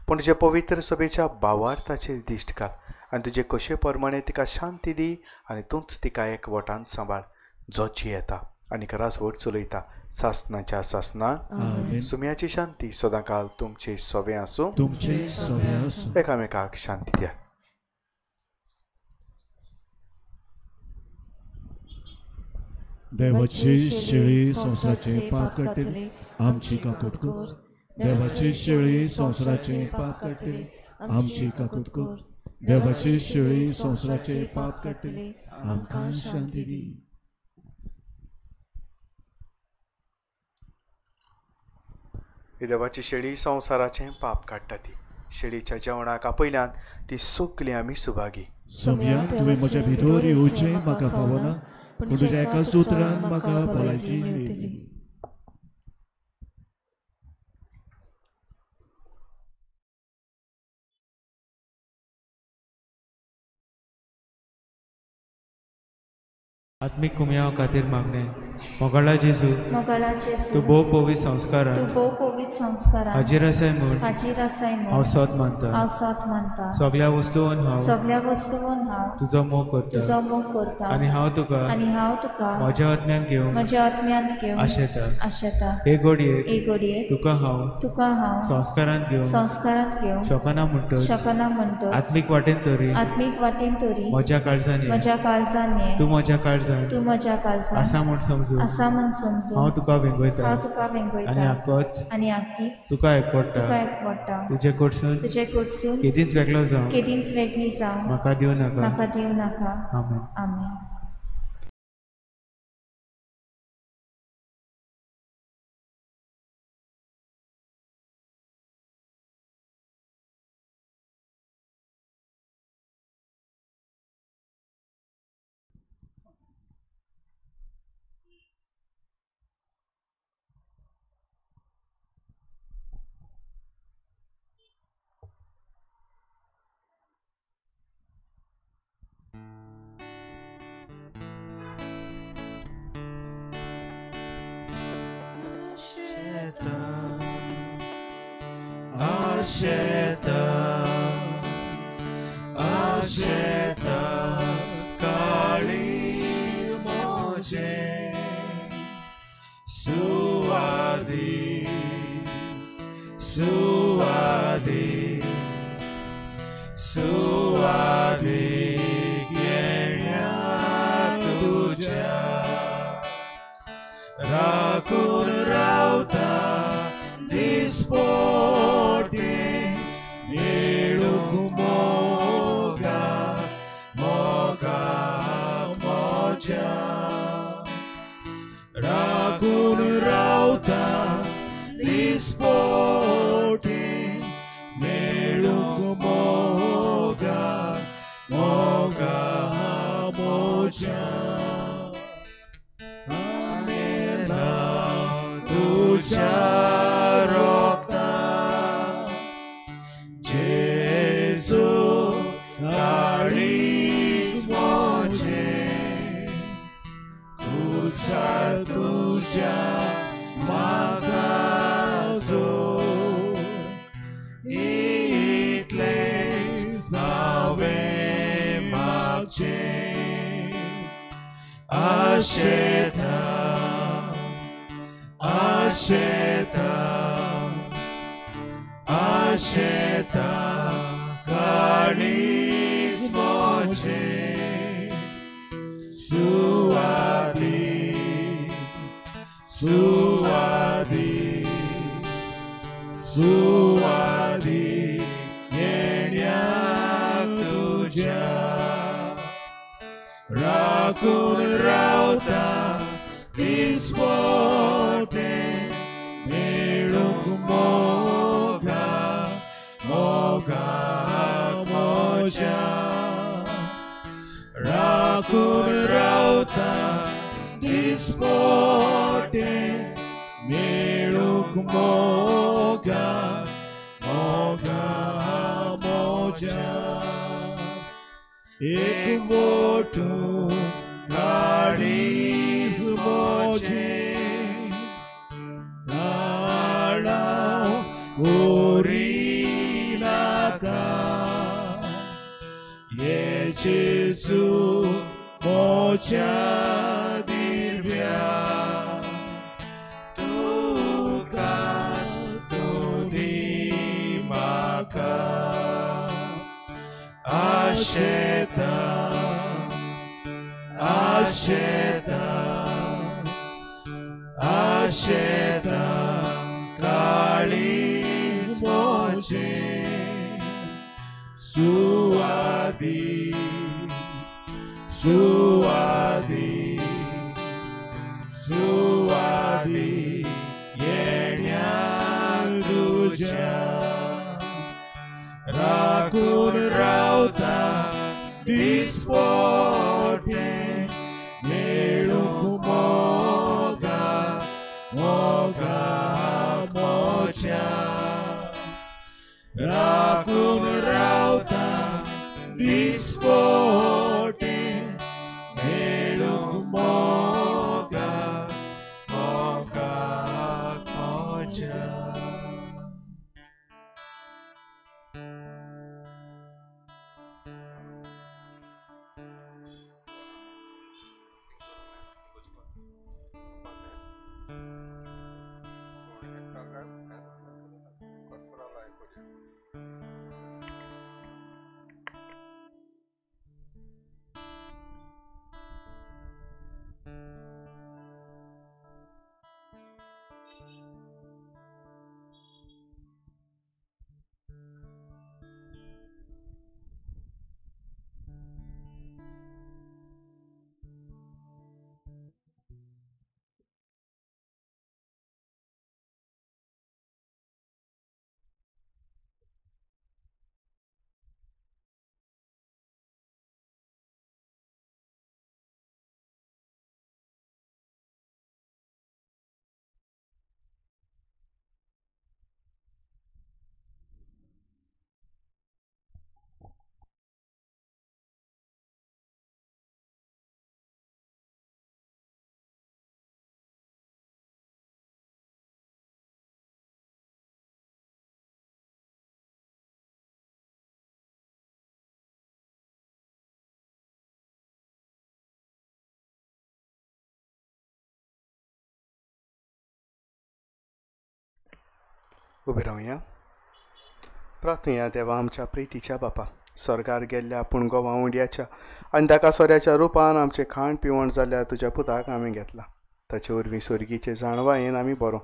पूण तुजे पवित्र सभेच्या भावार्थाचेर दिश्ट घाल आनी तुजे कशे प्रमाणे तिका शांती दी आनी तूंच तिका एकवटान सांबाळ जोची येता आनी रासवट चलयता सासनाच्या सासनाक सुम्याची शांती सदांकाल तुमचे सोबे आसूं तुमचे सोबे आसूं एकामेकाक शांती द्या. देवाची शेळी संवसाराचे पाप करतली आमची काकूट कर. देवाची शेळी संवसाराचे पाप करतली आमची काकूट कर. देवाची शेळी संवसाराचे पाप करतली आमकां शांती दी. देवाची शेळी संवसाराचें पाप काडटा ती शेळीच्या जेवणाक आपयल्यान ती सगली आमी सुभागी. सोम्या तुवें म्हज्या भितर येवचें म्हाका फावना पूण तुज्या एकाच उतरान म्हाका भलायकी मेळटली. आत्मिक कुम्या खातीर मागणे मोगळा जेजू तूं भोव पवित्र संस्कारान हाजीर आसाय म्हूण हांव सत मानता. सगळ्या वस्तूंवन हांव तुजो मोग करता आनी हांव तुका म्हज्या आत्म्यान घेवन आशेता. हे घडयेक तुका हांव संस्कारान घेवन शकना म्हणटच आत्मीक वाटेन तरी म्हज्या काळजांनी तूं म्हज्या काळजांत आसा म्हूण समजू हांव तुका वेंगयता आनी आख्खीच तुका एकवटा. तुजे कडसून केदींच वेगळी जावं म्हाका दिवं नाका. आमेन. आशेता काळी मोचे सुवादी येण्याक तुझ्या राखून रावता दिसपोटे मेळूक मोगा मोच्या राखून रावता दिसपोटे मेळूक मोगा मोच्या तुझ्या रोक्ता जेजू काळीज मोचे कुसार तुझ्या मागाजो इतले जावे मागचे आशेता काळीज मोचे सुवादी येण्याक तुझ्या राखून रावता दिसपोटे मेळूक मोगा मोच्या राखून रावता दिसपोटे मेळूक मोगा मोच्या एक मोठो काळीज मोचे नाळाव ओरी जेजू मोच्या दिव्या तुका तुदी म्हाका आशेता आशेता आशेता काळीज मोचे सुवादी सुवादी सुवादी येण्याक तुज्या राखून रावता दिसपोटे मेळूंक मोगा मोगा मोच्या राखून रावता दिसपोटे मेळूंक मोगा मोगा मोच्या उबे रावया. प्रार्थना देवा आमच्या प्रितीच्या बापा, स्वर्गार गेल्ल्या आपूण गोवा उंड्याच्या आनी ताका सोऱ्याच्या रुपान आमचें खाण पिवण जाल्ल्या तुज्या पुताक आमी घेतला. ताचे वरवीं स्वर्गीचे जाणवायेन आमी बरो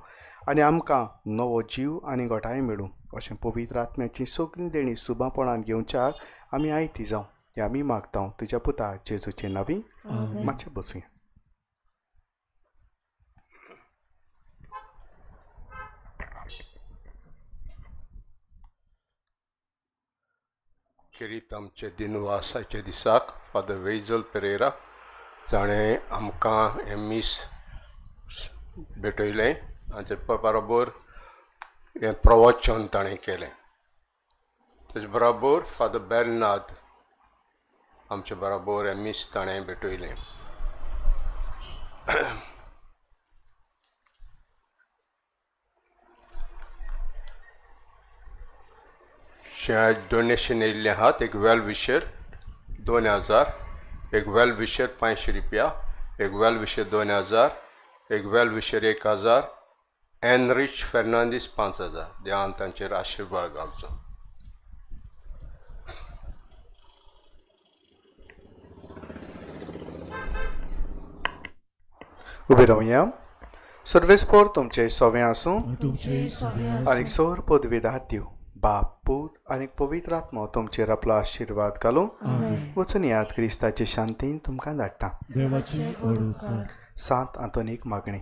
आनी आमकां नवो जीव आनी घोटाय मेळूं अशें पवित्र आत्म्याची सगळीं देणी सुबापणान घेवच्याक आमी आयती जावं हें आमी मागता तुज्या पुता जेजूचे नांवी. मातशें बसूया. खेरीत आमचे दिनवासाचे दिसाक फादर वेजल पेरेरा जाणें आमकां हें मीस भेटयलें हाचे बरोबर हें प्रवचन ताणें केलें. तेजे बरोबर फादर बेर्नाद आमचे बरोबर हें मीस ताणें भेटयलें. डोनेशन येयल्लें आहात. एक वेल विशर 2000, एक वेल विशर 500 रुपया, एक वेल विशर 2000, एक वेल विशर 1000, एनरिच फेर्नांदीस 5000. देवान तांचेर आशिर्वाद घालचो. उबे रावया. सर्वेस्पोर तुमचे सोवें आसूं आनी सोर पदवीदार दिव. बाप, पूत आनी पवित्र आत्मो तुमचेर आपलो आशिर्वाद घालूं. वचून याद क्रिस्ताचे शांतीन तुमकां धाडटा. सांत आंतोनीक मागणी.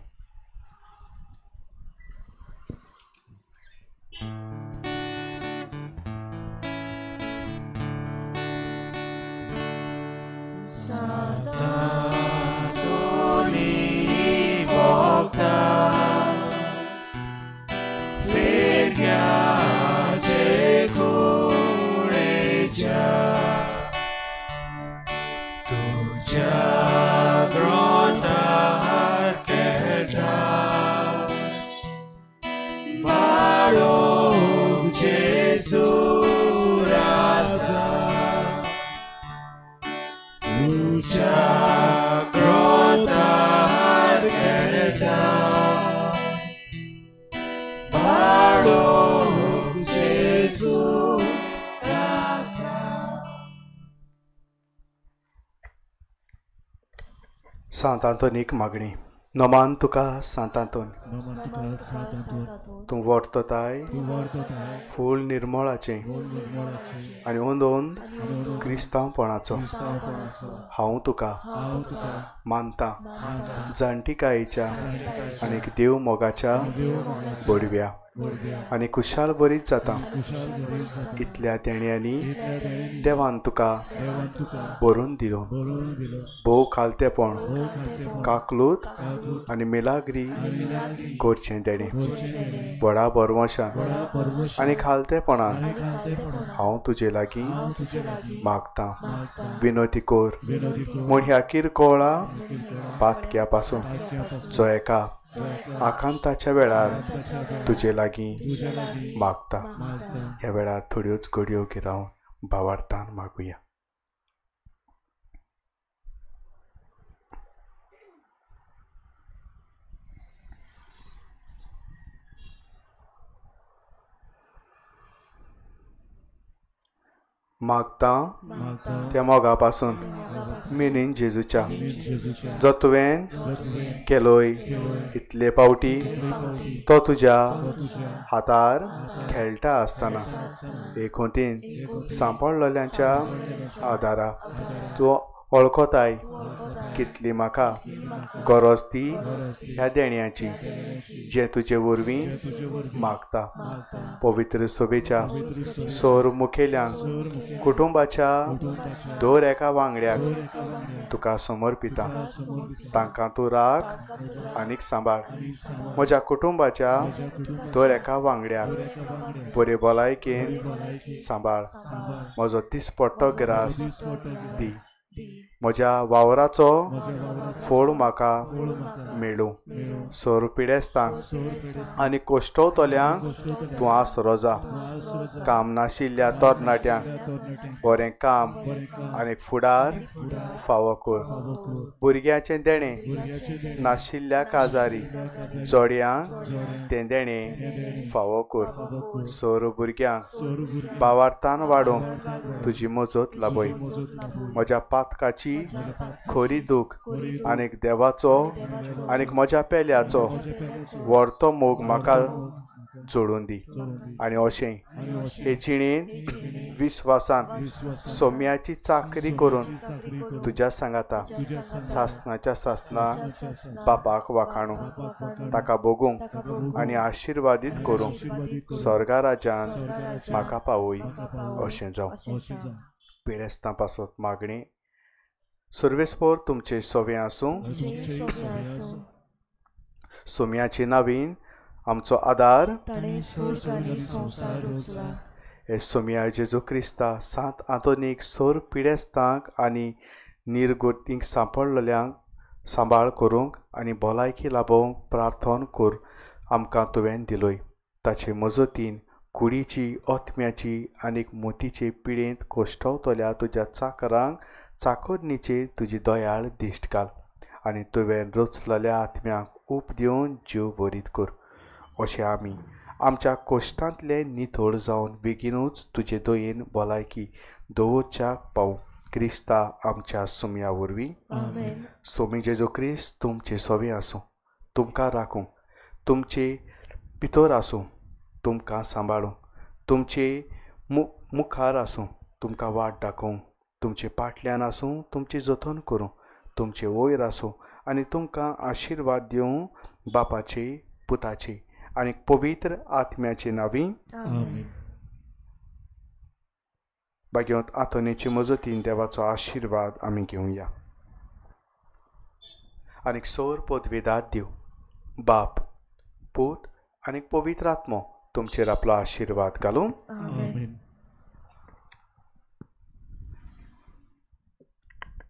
सांत आंतोनीक मागणी. नोमान तुका सांत आंतोन, तूं वर्तताय फूल निर्मळाचें आनी ओंद ओंद क्रिस्तांवपणाचो. हांव तुका मानतां जाणटिकायेच्या आनीक देव मोगाच्या बडव्या आनी खुशाल बरीच जाता. इतल्या तेण्यांनी देवान तुका बरोवन दिलो. भोव खालतेपण, काकलूत आनी मिलाग्री करचें तेणें. व्हडा परमोशान आनी खालतेपणान हांव तुजे लागीं मागतां. विनोती कोर म्हूण ह्या किरकोळा पातक्या पासून जो एका आकांताच्या वेळार तुजे लागीं मागता. ह्या वेळार थोड्योच घडयो गिरावन भावार्थान मागुया. मागता त्या मोगा पासून मिनीन जेजूच्या जो तुवें केलोय इतले पावटी तो तुज्या हातार खेळटा आसतना एकोंतीन सांपडलेल्यांच्या आदारा तूं वळखताय कितली म्हाका गरज ती ह्या देण्याची जे तुजे वरवीं मागता. पवित्र सभेच्या सोर मुखेल्यांक कुटुंबाच्या दर एका वांगड्याक तुका समर्पिता. तांकां तूं राख आनीक सांबाळ. म्हज्या कुटुंबाच्या दर एका वांगड्याक बरे भलायकेन सांबाळ. म्हजो दिसपट्टो ग्रास दी. म्हज्या वावराचो फोड म्हाका मेळूं. सोर पिडेस्तांक आनी कोश्टवतल्यांक तूं आसरो जा. काम नाशिल्ल्या तरणाट्यांक बरें काम आनी फुडार फावो कर. भुरग्याचें देणें नाशिल्ल्या काजारी चोडयांक तें देणें फावो कर. सोर भुरग्यांक भावार्थान वाडोवंक तुजी मजत लाबय. म्हज्या पातकाची खरी दूख आनीक देवाचो आनीक म्हज्या पेल्याचो व्हरतो मोग म्हाका जोडून दी. आनी अशें हे जिणेन विस्वासान सोम्याची चाकरी करून तुज्या सांगाता सासणाच्या सासणाक बापाक वाखाणू ताका बगूंक आनी आशिर्वादीत करूंक स्वर्गा राज्यान म्हाका पावय. अशें जावं. पिडेस्तां पासत मागणी. सर्वेस्पोर तुमचे सोवे आसूं. सोम्याची नावीन आमचो आदार. हे सोम्या जेजू क्रिस्ता सांत आंतोनीक सोर पिडेस्तांक आनी निर्गतींक सांपडलेल्यांक सांबाळ करूंक आनी भलायकी लाबोवंक प्रार्थना कर आमकां तुवें दिलोय. ताचे मजतीन कुडीची ओतम्याची आनीक मोतीचे पिडेंत कोश्टवतल्या तुज्या चाकरांक चाकोरणीचेर तुजी दयाळ दिश्ट घाल आनी तुवें रचलेल्या आत्म्याक ऊब दिवन जीव बरीत कर. अशें आमी आमच्या कोश्टांतले नितळ जावन बेगीनूच तुजे दयेन भलायकी दवरच्याक पावूं. क्रिस्ता आमच्या सोम्या वरवीं. सोमी जेजू क्रिस्त तुमचे सोवे आसूं. तुमकां राखूं. तुमचे भितर आसूं. तुमकां सांबाळूं. तुमचे मुखार आसूं. तुमकां वाट दाखोवंक. तुमचे फाटल्यान आसूं. तुमची जतन करूं. तुमचे वयर आसूं आनी तुमकां आशिर्वाद दिवं बापाचे पुताचे आनी पवित्र आत्म्याचे नांवीं. भाग्यवंत आंतोनीचे मजतीन देवाचो आशिर्वाद आमी घेवया. आनीक सोर पदवेदार देव बाप पूत आनीक पवित्र आत्मो तुमचेर आपलो आशिर्वाद घालूं.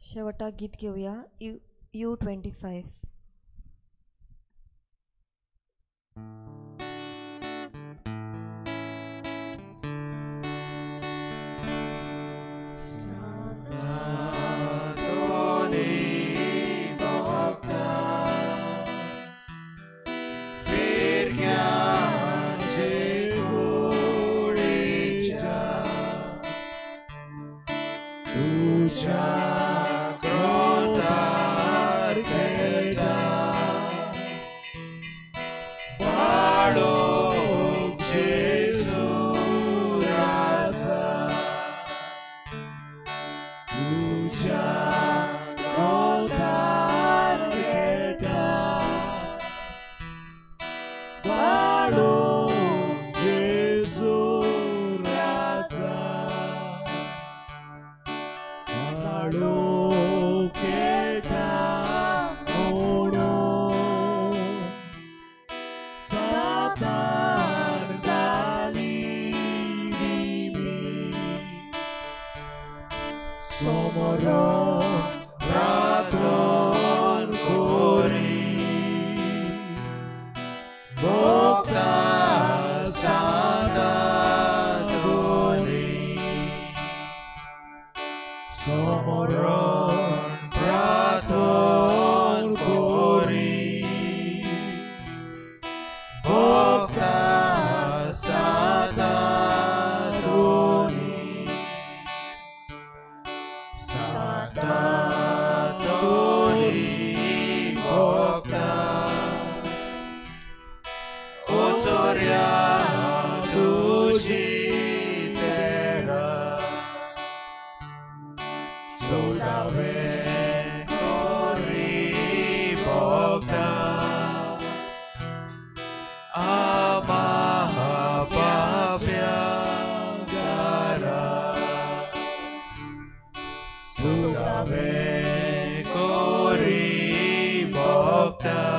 शेवटाक गीत घेवया. U25. तुझ्या क्रोधार Somoron praton kori Bokta sadat gori Somoron praton kori Bokta sadat gori Satatoni Bokta Otoria tuji tera Sodave kori Bokta Amaha papya gara Sodave kori Bokta